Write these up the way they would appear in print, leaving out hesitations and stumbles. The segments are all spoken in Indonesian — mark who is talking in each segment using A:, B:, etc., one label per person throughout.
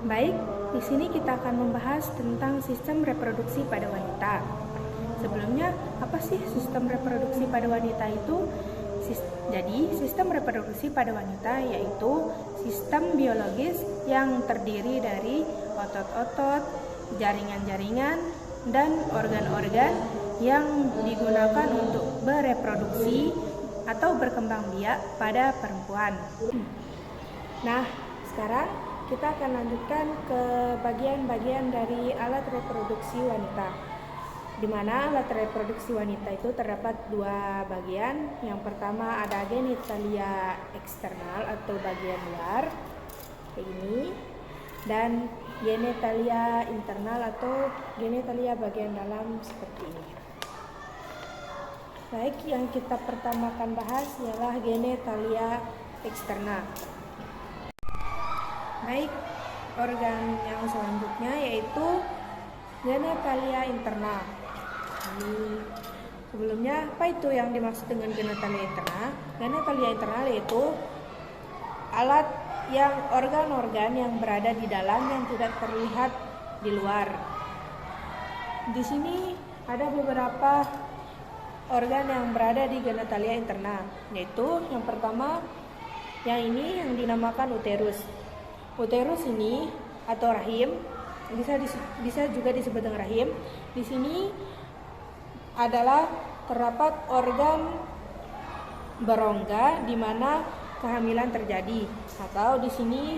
A: Baik, di sini kita akan membahas tentang sistem reproduksi pada wanita. Sebelumnya, apa sih sistem reproduksi pada wanita itu? Jadi, sistem reproduksi pada wanita yaitu sistem biologis yang terdiri dari otot-otot, jaringan-jaringan, dan organ-organ yang digunakan untuk bereproduksi atau berkembang biak pada perempuan. Nah, sekarang kita akan lanjutkan ke bagian-bagian dari alat reproduksi wanita, di mana alat reproduksi wanita itu terdapat dua bagian. Yang pertama ada genitalia eksternal atau bagian luar, kayak ini, dan genitalia internal atau genitalia bagian dalam seperti ini. Baik, yang kita pertama akan bahas ialah genitalia eksternal. Baik, organ yang selanjutnya yaitu genitalia internal. Sebelumnya, apa itu yang dimaksud dengan genitalia internal? Genitalia internal yaitu alat yang organ-organ yang berada di dalam yang tidak terlihat di luar. Di sini ada beberapa organ yang berada di genitalia internal, yaitu yang pertama, yang ini yang dinamakan uterus. Uterus ini atau rahim bisa juga disebut dengan rahim. Di sini adalah terdapat organ berongga di mana kehamilan terjadi, atau di sini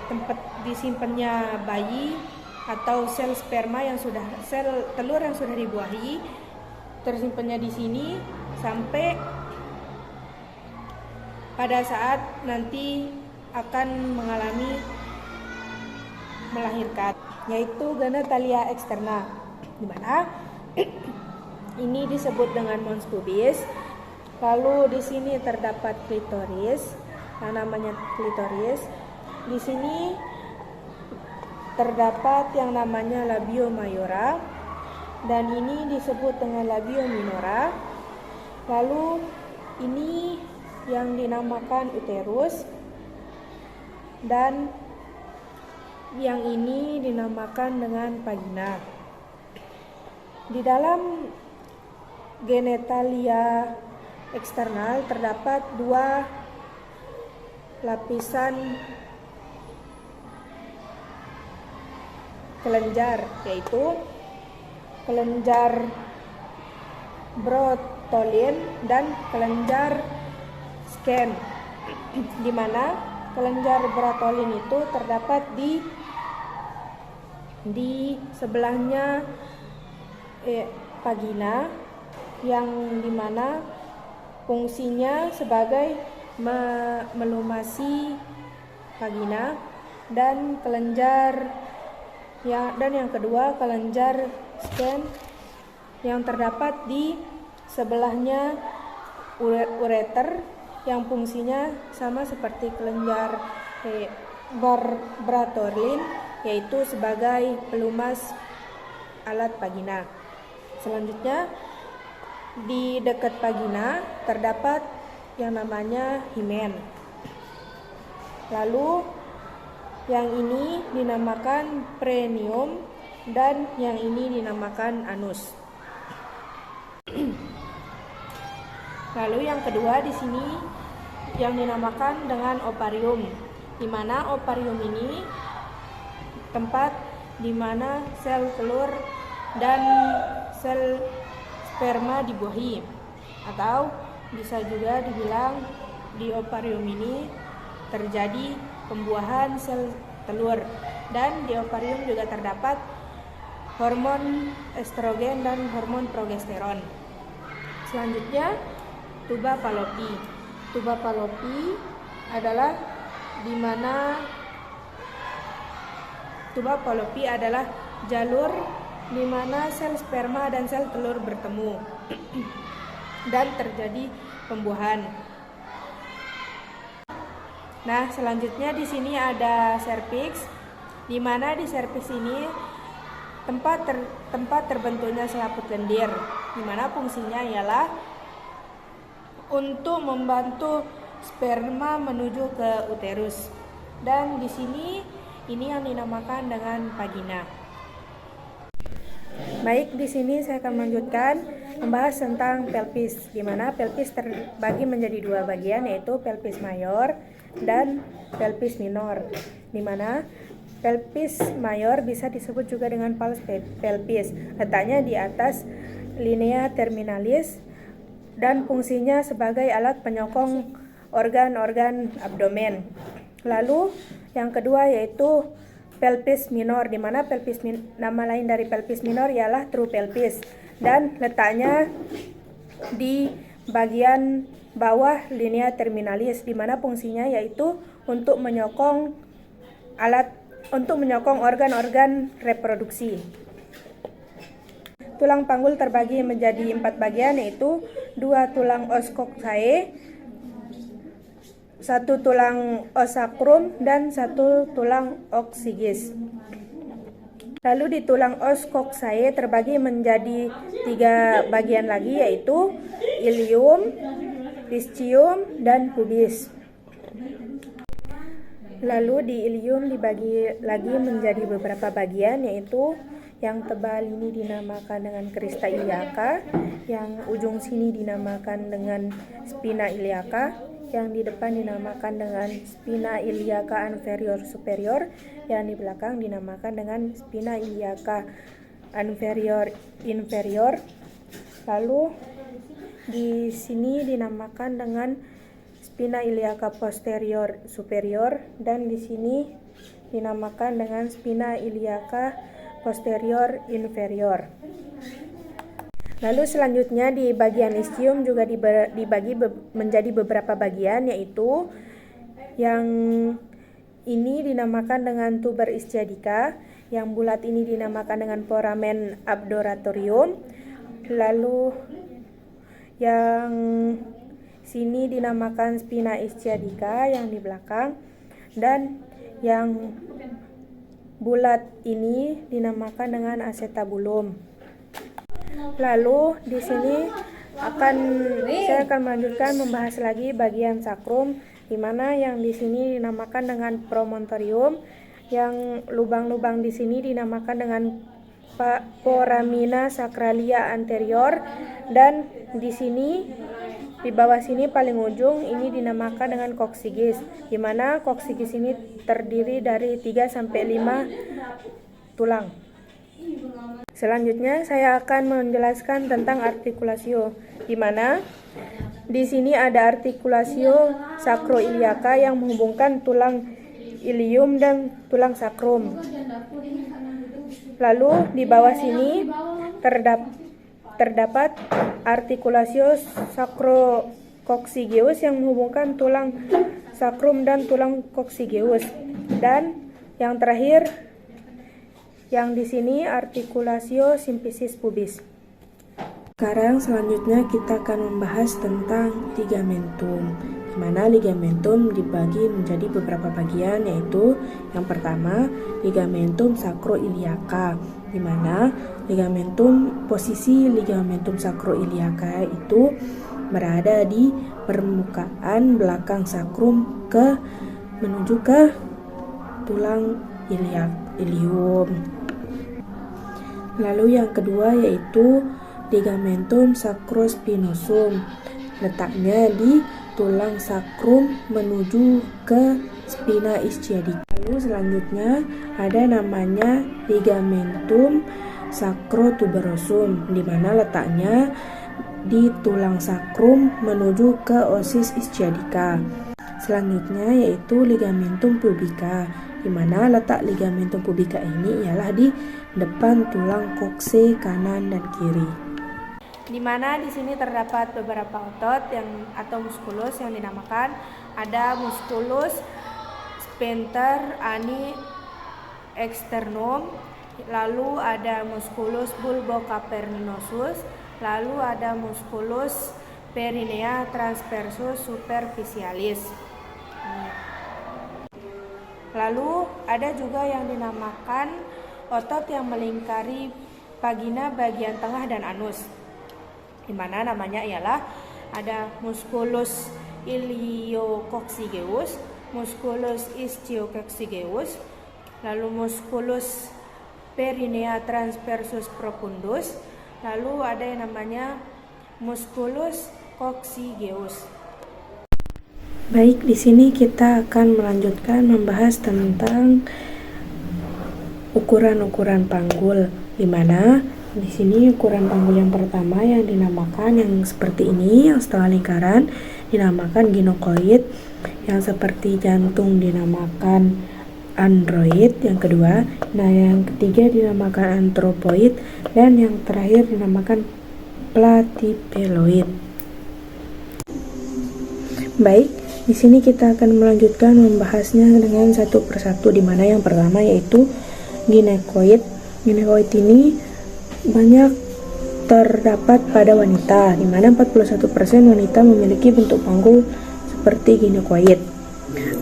A: tempat disimpannya bayi atau sel sperma sel telur yang sudah dibuahi tersimpannya di sini sampai pada saat nanti akan mengalami melahirkan, yaitu genitalia eksterna, di mana ini disebut dengan mons pubis. Lalu di sini terdapat klitoris, yang namanya klitoris. Di sini terdapat yang namanya labio mayora, dan ini disebut dengan labio minora. Lalu ini yang dinamakan uterus, dan yang ini dinamakan dengan vagina. Di dalam genitalia eksternal terdapat dua lapisan kelenjar, yaitu kelenjar Bartholin dan kelenjar Schwann, di mana kelenjar Bartholin itu terdapat di sebelahnya vagina, yang dimana fungsinya sebagai melumasi vagina, dan yang kedua kelenjar Schwann yang terdapat di sebelahnya ureter, yang fungsinya sama seperti kelenjar Bartholin, yaitu sebagai pelumas alat vagina. Selanjutnya, di dekat vagina terdapat yang namanya himen. Lalu yang ini dinamakan perineum, dan yang ini dinamakan anus. Lalu yang kedua di sini yang dinamakan dengan ovarium, di mana ovarium ini tempat di mana sel telur dan sel sperma dibuahi, atau bisa juga dibilang di ovarium ini terjadi pembuahan sel telur, dan di ovarium juga terdapat hormon estrogen dan hormon progesteron. Selanjutnya, tuba Fallopi. Tuba Fallopi adalah di mana tuba Fallopi adalah jalur di mana sel sperma dan sel telur bertemu dan terjadi pembuahan. Nah, selanjutnya di sini ada serviks, di mana di serviks ini tempat terbentuknya selaput lendir, di mana fungsinya ialah untuk membantu sperma menuju ke uterus. Dan di sini ini yang dinamakan dengan vagina. Baik, di sini saya akan melanjutkan membahas tentang pelvis, di mana pelvis terbagi menjadi dua bagian, yaitu pelvis mayor dan pelvis minor. Di mana pelvis mayor bisa disebut juga dengan pars pelvis, letaknya di atas linea terminalis dan fungsinya sebagai alat penyokong organ-organ abdomen. Lalu yang kedua yaitu pelvis minor, di mana nama lain dari pelvis minor ialah true pelvis dan letaknya di bagian bawah linea terminalis, di mana fungsinya yaitu untuk menyokong organ-organ reproduksi. Tulang panggul terbagi menjadi 4 bagian, yaitu 2 tulang os coccyx, 1 tulang os sacrum, dan 1 tulang oxygis. Lalu di tulang os coccyx terbagi menjadi 3 bagian lagi, yaitu ilium, ischium, dan pubis. Lalu di ilium dibagi lagi menjadi beberapa bagian, yaitu yang tebal ini dinamakan dengan crista iliaca, yang ujung sini dinamakan dengan spina iliaca, yang di depan dinamakan dengan spina iliaca anterior superior, yang di belakang dinamakan dengan spina iliaca anterior inferior. Lalu di sini dinamakan dengan spina iliaca posterior superior, dan di sini dinamakan dengan spina iliaca posterior inferior. Lalu selanjutnya di bagian ischium juga dibagi menjadi beberapa bagian, yaitu yang ini dinamakan dengan tuber ischiadica, yang bulat ini dinamakan dengan foramen abdoratorium. Lalu yang sini dinamakan spina ischiadica yang di belakang, dan yang bulat ini dinamakan dengan acetabulum. Lalu di sini saya akan melanjutkan membahas lagi bagian sakrum, di mana yang di sini dinamakan dengan promontorium, yang lubang-lubang di sini dinamakan dengan foramina sacralia anterior, dan di sini di bawah sini paling ujung ini dinamakan dengan coccyx, di mana coccyx ini terdiri dari 3 sampai 5 tulang. Selanjutnya saya akan menjelaskan tentang artikulasio, di mana di sini ada artikulasio sacroiliaca yang menghubungkan tulang ilium dan tulang sakrum. Lalu di bawah sini terdapat artikulasio sacrococcygeus yang menghubungkan tulang sakrum dan tulang coccygeus. Dan yang terakhir yang di sini artikulasio symphysis pubis. Sekarang selanjutnya kita akan membahas tentang ligamentum, di mana ligamentum dibagi menjadi beberapa bagian, yaitu yang pertama ligamentum sacroiliaca, di mana posisi ligamentum sacroiliaca itu berada di permukaan belakang sakrum menuju ke tulang ilium. Lalu yang kedua yaitu ligamentum sacrospinosum, letaknya di tulang sakrum menuju ke spina ischiadica. Lalu selanjutnya ada namanya ligamentum sacrotuberosum, di mana letaknya di tulang sakrum menuju ke osis ischiadica. Selanjutnya yaitu ligamentum pubica, di mana letak ligamentum pubica ini ialah di depan tulang kokse kanan dan kiri. Di mana di sini terdapat beberapa otot atau muskulus yang dinamakan, ada musculus sphincter ani externum, lalu ada musculus bulbocavernosus, lalu ada musculus perinea transversus superficialis. Lalu ada juga yang dinamakan otot yang melingkari vagina bagian tengah dan anus, di mana namanya ialah ada musculus iliococcygeus, musculus ischiococcygeus, lalu musculus perinea transversus profundus, lalu ada yang namanya musculus coccygeus. Baik, di sini kita akan melanjutkan membahas tentang ukuran-ukuran panggul, di mana di sini ukuran panggul yang pertama yang dinamakan yang seperti ini, yang setengah lingkaran dinamakan ginokoid, yang seperti jantung dinamakan android, yang kedua, yang ketiga dinamakan antropoid, dan yang terakhir dinamakan platypeloid. Baik, di sini kita akan melanjutkan membahasnya dengan satu persatu, di mana yang pertama yaitu ginekoid. Ginekoid ini banyak terdapat pada wanita, di mana 41% wanita memiliki bentuk panggul seperti ginekoid.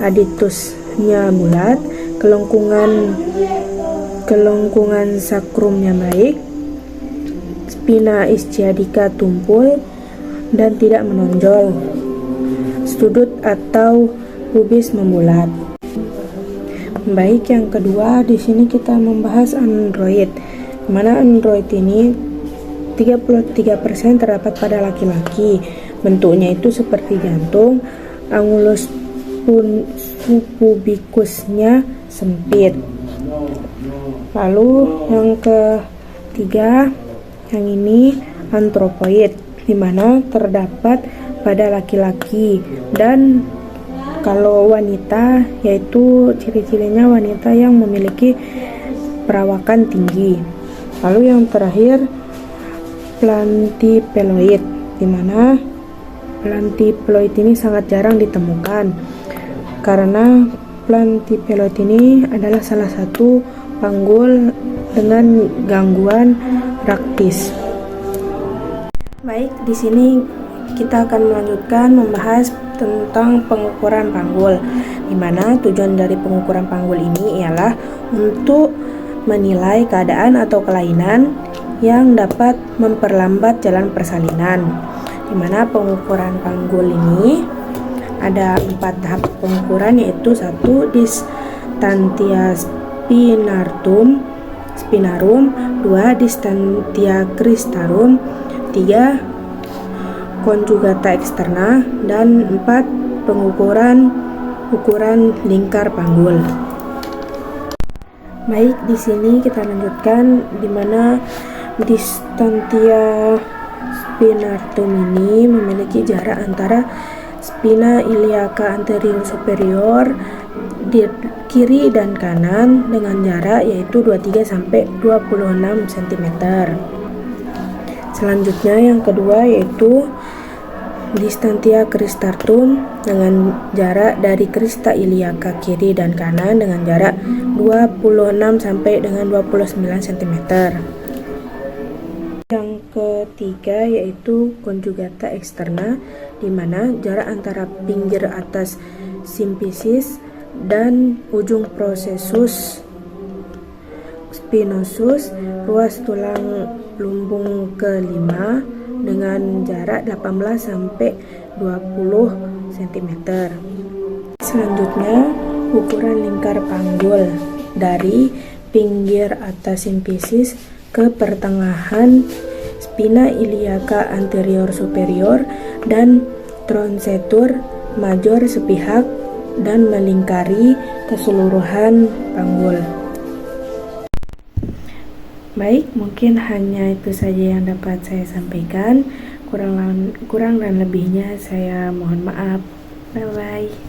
A: Aditusnya bulat, kelengkungan sakrumnya baik, spina ischiadica tumpul dan tidak menonjol, sudut atau pubis membulat. Baik, yang kedua di sini kita membahas android, di mana android ini 33% terdapat pada laki-laki. Bentuknya itu seperti jantung, angulus pubikusnya sempit. Lalu yang ketiga, yang ini antropoid, di mana terdapat pada laki-laki, dan kalau wanita yaitu ciri-cirinya wanita yang memiliki perawakan tinggi. Lalu yang terakhir platypeloid, di mana platypeloid ini sangat jarang ditemukan karena platypeloid ini adalah salah satu panggul dengan gangguan praktis. Baik, di sini kita akan melanjutkan membahas tentang pengukuran panggul, di mana tujuan dari pengukuran panggul ini ialah untuk menilai keadaan atau kelainan yang dapat memperlambat jalan persalinan. Di mana pengukuran panggul ini ada 4 tahap pengukuran, yaitu 1 distantia spinarum, 2 distantia cristarum, 3 conjugata externa, dan 4 ukuran lingkar panggul. Baik, di sini kita lanjutkan, di mana distantia spinarum ini memiliki jarak antara spina iliaca anterior superior di kiri dan kanan dengan jarak yaitu 23 sampai 26 cm. Selanjutnya yang kedua yaitu distantia cristatum dengan jarak dari crista iliaca kiri dan kanan dengan jarak 26 sampai dengan 29 cm. Yang ketiga yaitu conjugata externa, di mana jarak antara pinggir atas simpisis dan ujung processus spinosus, ruas tulang lumbung kelima dengan jarak 18 sampai 20 cm. Selanjutnya, ukuran lingkar panggul dari pinggir atas simpisis ke pertengahan spina iliaca anterior superior dan trochanter major sepihak dan melingkari keseluruhan panggul. Baik, mungkin hanya itu saja yang dapat saya sampaikan. Kurang dan lebihnya saya mohon maaf. Bye-bye.